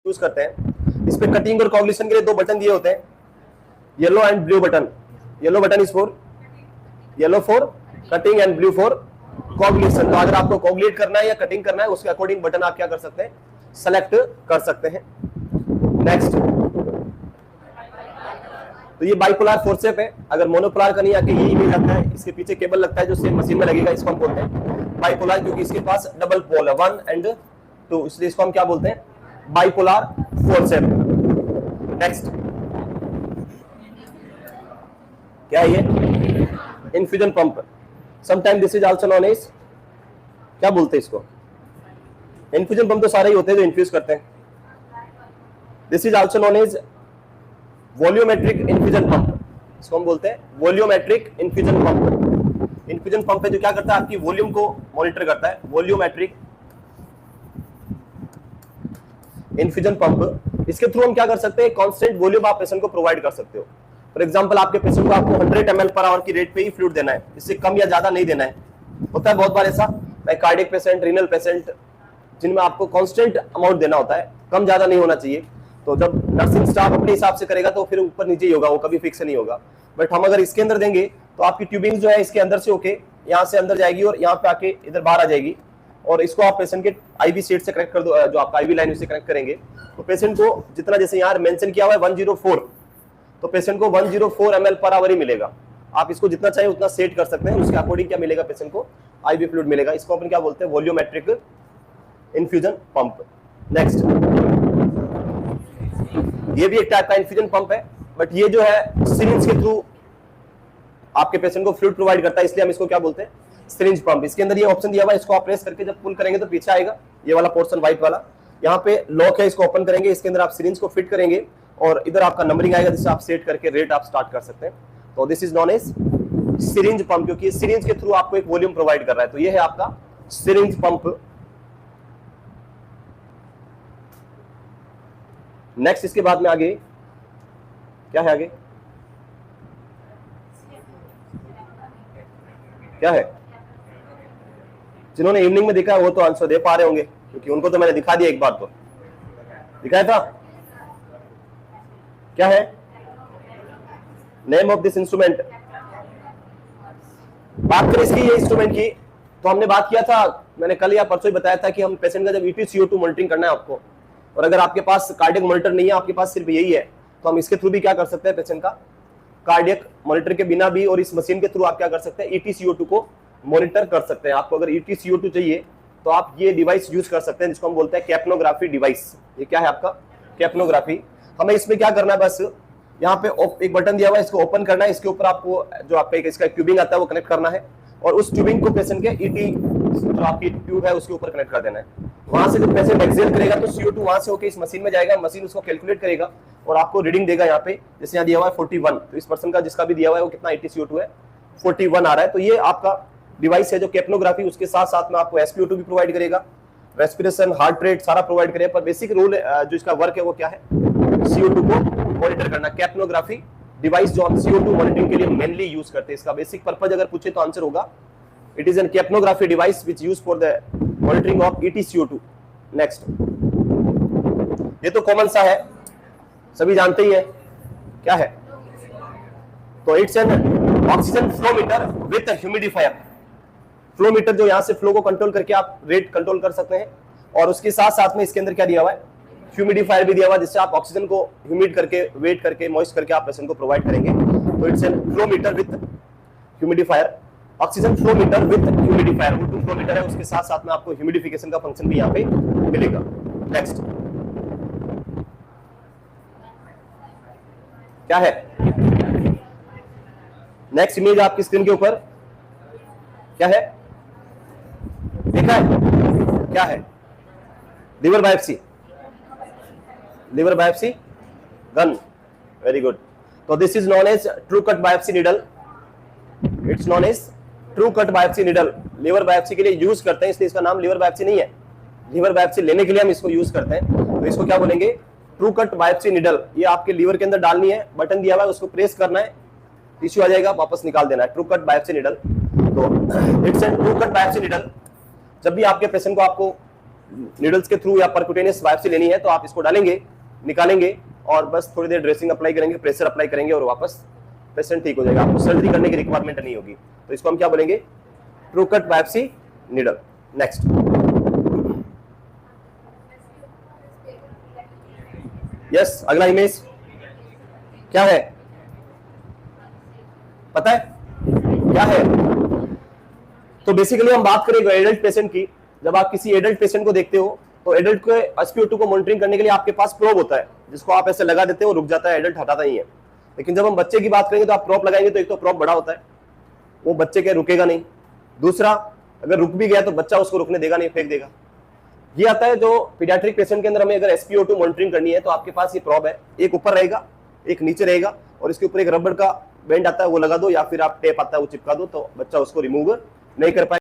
Use करते हैं। इस पे कटिंग और कॉग्युलेशन के लिए दो बटन दिए होते हैं, yellow and blue button. Yellow button is for yellow for cutting and blue for coagulation. तो अगर आपको कॉग्युलेट करना है या कटिंग करना है उसके अकॉर्डिंग बटन आप क्या कर सकते हैं, सेलेक्ट कर सकते हैं। नेक्स्ट, तो ये बाइपोलर फोर्सेप है। अगर मोनोपोलर का नहीं आके ये इमेज आता है, इसके पीछे केबल लगता है जो सेम मशीन में लगेगा, इसको हम बोलते हैं बाइपोलर, क्योंकि इसके पास डबल पोल है 1 एंड 2, इसलिए इसको हम क्या बोलते हैं, बाइपोलर फोर्सेप। नेक्स्ट, क्या है ये, infusion pump. Sometime this is also known as, क्या बोलते हैं इसको, इन्फ्यूजन पंप तो सारे ही होते हैं जो इन्फ्यूज करते हैं। This is also known as volumetric infusion pump, इसको हम बोलते हैं volumetric infusion pump. Infusion pump है जो क्या करता है, आपकी वॉल्यूम को मॉनिटर करता है। वॉल्यूमेट्रिक इन्फ्यूजन पंप, इसके थ्रू हम क्या कर सकते हैं, कांस्टेंट वॉल्यूम आप पेशेंट को प्रोवाइड कर सकते हो। फॉर एग्जांपल, आपके पेशेंट को आपको 100 ml पर आवर की रेट पे ही फ्लूइड देना है, इससे कम या ज्यादा नहीं देना है। होता है बहुत बार ऐसा, कार्डियक पेशेंट, रीनल पेशेंट, जिनमें आपको कांस्टेंट अमाउंट देना होता है, कम ज्यादा नहीं होना चाहिए। तो जब नर्सिंग स्टाफ अपने हिसाब से करेगा तो फिर ऊपर नीचे ही होगा, वो कभी फिक्स नहीं होगा। बट हम अगर इसके अंदर देंगे तो आपकी ट्यूबिंग जो है इसके अंदर से होके यहाँ से अंदर जाएगी और यहाँ पे आके इधर बाहर आ जाएगी, और इसको आप पेशेंट के आईवी सेट से कनेक्ट कर दो, जो आपका आईवी लाइन उससे कनेक्ट करेंगे। तो पेशेंट को जितना, जैसे यहाँ मेंशन किया हुआ है 104, तो पेशेंट को 104 ml पर आवर ही मिलेगा। आप इसको जितना चाहिए उतना सेट कर सकते हैं, उसके अकॉर्डिंग क्या मिलेगा, पेशेंट को आईवी फ्लूइड मिलेगा। इसको अपन क्या बोलते हैं, वॉल्यूमेट्रिक इन्फ्यूजन पंप। नेक्स्ट, ये भी एक टाइप का इन्फ्यूजन पंप है, बट ये जो है सिरिंज के थ्रू आपके पेशेंट को फ्लूइड प्रोवाइड करता है, इसलिए हम इसको क्या बोलते हैं, सिरिंज पंप। इसके अंदर ये ऑप्शन दिया हुआ है, इसको आप प्रेस करके जब पुल करेंगे तो पीछे आएगा ये वाला पोर्शन व्हाइट वाला, यहाँ पे लॉक है, इसको ओपन करेंगे, इसके अंदर आप सिरिंज को फिट करेंगे और इधर आपका नंबरिंग आएगा जिससे आप सेट करके रेट आप स्टार्ट कर सकते हैं। तो this is known as syringe pump, क्योंकि सिरिंज के थ्रू आपको एक वॉल्यूम प्रोवाइड कर रहा है। तो ये है आपका सिरिंज पंप। नेक्स्ट, इसके बाद में आगे क्या है, आगे क्या है, जिन्होंने इवनिंग में देखा है वो तो आंसर दे पा रहे होंगे, क्योंकि उनको तो मैंने दिखा दिया, एक बार तो दिखाया था। क्या है नेम ऑफ दिस इंस्ट्रूमेंट। बात करें इसकी, ये इंस्ट्रूमेंट की, तो हमने बात किया था, मैंने कल या परसों ही बताया था कि हम पेशेंट का जब ET/CO2 मॉनिटरिंग करना है आपको, और अगर आपके पास कार्डियक मॉनिटर नहीं है, आपके पास सिर्फ यही है, तो हम इसके थ्रू भी क्या कर सकते हैं, पेशेंट का कार्डियक मॉनिटर के बिना भी और इस मशीन के थ्रू आप क्या कर सकते हैं, ET/CO2 को मॉनिटर कर सकते हैं। आपको अगर ET/CO2 चाहिए तो आप ये डिवाइस यूज कर सकते हैं, जिसको हम बोलते हैं कैप्नोग्राफी डिवाइस। ये क्या है आपका, कैप्नोग्राफी। हमें इसमें क्या करना है, बस यहाँ पे एक बटन दिया हुआ है, इसको ओपन करना है, इसके ऊपर आपको जो आपका इसका ट्यूबिंग आता है वो कनेक्ट करना है, और उस ट्यूबिंग को पेशेंट के ET जो आपकी ट्यूब है उसके ऊपर कनेक्ट कर देना है। वहां से जब पेशेंट एक्सेल करेगा तो CO2 वहां से होकर इस मशीन में जाएगा, मशीन उसको कैलकुलेट करेगा और आपको रीडिंग देगा। यहाँ पे जैसे यहाँ दिया हुआ है 41, तो इस पर्सन का जिसका भी दिया हुआ है वो कितना ET/CO2 है, 41 आ रहा है। तो ये आपका डिवाइस है जो कैप्नोग्राफी, उसके साथ साथ में आपको SpO2 भी प्रोवाइड करेगा, रेस्पिरेशन, हार्ट रेट सारा प्रोवाइड करेगा। पर बेसिक रूल जो इसका वर्क है वो क्या है, CO2 को मॉनिटर करना। कैप्नोग्राफी डिवाइस जो हम CO2 मॉनिटरिंग के लिए मेनली यूज करते हैं, इसका बेसिक पर्पज अगर पूछे तो आंसर होगा it is an capnography device which use for the monitoring of ET/CO2। Next, ये तो कॉमन सा है, सभी जानते ही है, क्या है, तो it's an oxygen flow meter with humidifier. Flow meter जो यहाँ से फ्लो को कंट्रोल करके आप रेट कंट्रोल कर सकते हैं, और उसके साथ साथ में इसके अंदर क्या दिया हुआ है, ह्यूमिडिफायर भी दिया हुआ है, जिससे आप ऑक्सीजन को ह्यूमिड करके, वेट करके, मॉइस्ट करके आप पेशेंट को प्रोवाइड करेंगे। तो it's an flow meter with humidifier, oxygen flow meter with humidifier. O2 flow meter है, उसके साथ साथ में आपको ह्यूमिडिफिकेशन का फंक्शन भी यहाँ पे मिलेगा। नेक्स्ट, क्या है, नेक्स्ट इमेज आपकी स्क्रीन के ऊपर क्या है, देखा है, क्या है, liver biopsy, liver biopsy gun, very good. तो this is known as true cut biopsy needle, it's known as true cut biopsy needle. Liver biopsy के लिए यूज करते हैं, इसलिए इसका नाम लिवर बायोप्सी नहीं है, लिवर बायोप्सी लेने के लिए हम इसको यूज करते हैं। तो इसको क्या बोलेंगे, ट्रू कट बायोप्सी नीडल। ये आपके लीवर के अंदर डालनी है, बटन दिया हुआ है, उसको प्रेस करना है, टिश्यू आ जाएगा, वापस निकाल देना है, ट्रू कट बायोप्सी नीडल। तो it's an true cut biopsy needle. जब भी आपके पेशेंट को आपको नीडल्स के थ्रू या परक्यूटेनियस बायोप्सी लेनी है तो आप इसको डालेंगे, निकालेंगे और बस थोड़ी देर ड्रेसिंग अप्लाई करेंगे, प्रेशर अप्लाई करेंगे और वापस पेशेंट ठीक हो जाएगा। आपको सर्जरी करने की रिक्वायरमेंट नहीं होगी। तो इसको हम क्या बोलेंगे? True cut biopsy needle. Next, yes, अगला इमेज क्या है पता है क्या है? तो बेसिकली हम बात करें एडल्ट पेशेंट की। जब आप किसी एडल्ट पेशेंट को देखते हो तो एडल्ट को SpO2 को मॉनिटरिंग करने के लिए आपके पास प्रोब होता है, जिसको आप ऐसे लगा देते हो, रुक जाता है, एडल्ट हटाता ही है। लेकिन जब हम बच्चे की बात करेंगे तो आप प्रोब लगाएंगे तो एक तो प्रोब बड़ा होता है, वो बच्चे के रुकेगा नहीं। दूसरा, अगर रुक भी गया तो बच्चा उसको रुकने देगा नहीं, फेंक देगा। ये आता है जो पीडियाट्रिक पेशेंट के अंदर हमें अगर SpO2 मॉनिटरिंग करनी है तो आपके पास ये प्रोब है, एक ऊपर रहेगा, एक नीचे रहेगा और इसके ऊपर एक रबड़ का बैंड आता है, वो लगा दो या फिर आप टेप आता है वो चिपका दो, तो बच्चा उसको रिमूव नहीं कर पाएगा।